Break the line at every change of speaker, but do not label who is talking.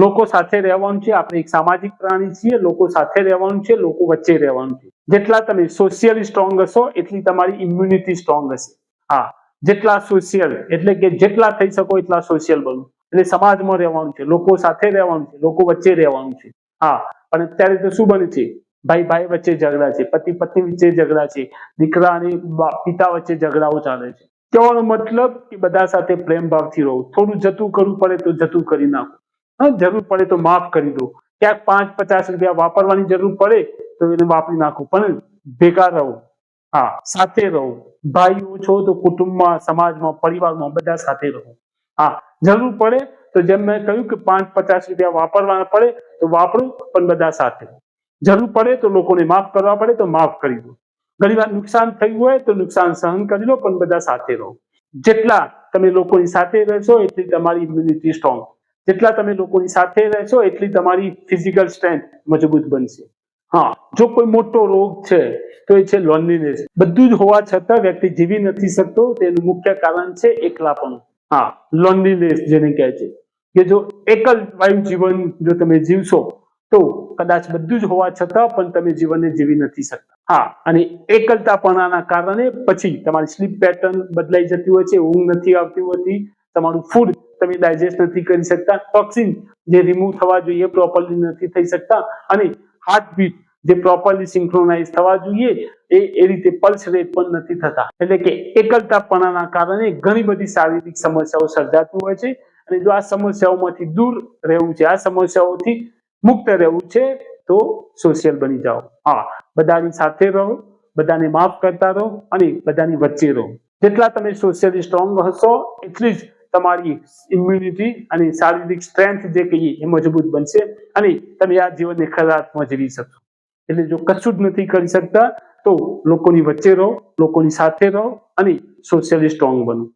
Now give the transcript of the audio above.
લોકો સાથે રહેવાનું છે, આપણે એક સામાજિક પ્રાણી છીએ, લોકો સાથે રહેવાનું છે, લોકો વચ્ચે રહેવાનું છે. જેટલા તમે સોશિયલી સ્ટ્રોંગ હશો એટલી તમારી ઇમ્યુનિટી સ્ટ્રોંગ હશે. હા, જેટલા સોશિયલ એટલે કે જેટલા થઈ શકો એટલા સોશિયલ બનો. એટલે સમાજમાં રહેવાનું છે, લોકો સાથે રહેવાનું છે, લોકો વચ્ચે રહેવાનું છે. હા, પણ અત્યારે તો શું બને છે, ભાઈ ભાઈ વચ્ચે ઝઘડા છે, પતિ પત્ની વચ્ચે ઝઘડા છે, દીકરા અને પિતા વચ્ચે ઝઘડાઓ ચાલે છે. કહેવાનો મતલબ કે બધા સાથે પ્રેમ ભાવથી રહો. થોડું જતું કરવું પડે તો જતું કરી નાખો. હા, જરૂર પડે તો માફ કરી દો. ક્યાંક 5-50 રૂપિયા વાપરવાની જરૂર પડે તો એને વાપરી નાખો, પણ ભેગા રહો. હા, સાથે રહો. ભાઈઓ છો તો કુટુંબમાં, સમાજમાં, પરિવારમાં બધા સાથે રહો. હા, જરૂર પડે તો જેમ મેં કહ્યું કે 5-50 રૂપિયા વાપરવાના પડે તો વાપરો, પણ બધા સાથે. જરૂર પડે તો લોકોને માફ કરવા પડે તો માફ કરી દો. ઘણી વાર નુકસાન થયું હોય તો નુકસાન સહન કરી લો, પણ બધા સાથે રહો. જેટલા તમે લોકોની સાથે રહેશો એટલી તમારી ઇમ્યુનિટી સ્ટ્રોંગ. જેટલા તમે લોકોની સાથે રહેશો એટલી તમારી ફિઝિકલ સ્ટ્રેન્થ મજબૂત બનશે. હા, જો કોઈ મોટો રોગ છે તો એ છે લોનલીનેસ. બધું જ હોવા છતાં વ્યક્તિ જીવી નથી શકતો, તેનું મુખ્ય કારણ છે એકલાપણું. હા, લોનલીનેસ જેને કહે છે, કે જો એકલ વાયુ જીવન જો તમે જીવશો તો કદાચ બધું જ હોવા છતાં પણ તમે જીવનને જીવી નથી શકતા. હા, અને એકલતાપણાના કારણે પછી તમારી સ્લીપ પેટર્ન બદલાઈ જતી હોય છે, ઊંઘ નથી આવતી હોતી, તમારું ફૂડ તમે ડાયજેસ્ટ નથી કરી શકતા, ટોક્સિન જે રિમૂવ થવા જોઈએ પ્રોપરલી નથી થઈ શકતા, અને હાર્ટબીટ જે પ્રોપરલી સિંક્રોનાઇઝ થવા જોઈએ એ રીતે પલ્સ રેટ પણ નથી થતા. એટલે કે એકલતાપણાના કારણે ઘણી બધી શારીરિક સમસ્યાઓ સર્જાતી હોય છે. અને જો આ સમસ્યાઓમાંથી દૂર રહેવું છે, આ સમસ્યાઓથી મુક્ત રહેવું છે, તો સોશિયલ બની જાઓ. હા, બધાની સાથે રહો, બધાને માફ કરતા રહો અને બધાની વચ્ચે રહો. જેટલા તમે સોશિયલી સ્ટ્રોંગ હશો એટલી જ તમારી ઇમ્યુનિટી અને શારીરિક સ્ટ્રેન્થ જે કહીએ એ મજબૂત બનશે અને તમે આ જીવનને ખરા અર્થમાં જીવી શકશો. એટલે જો કશું જ નથી કરી શકતા તો લોકોની વચ્ચે રહો, લોકોની સાથે રહો અને સોશિયલી સ્ટ્રોંગ બનો.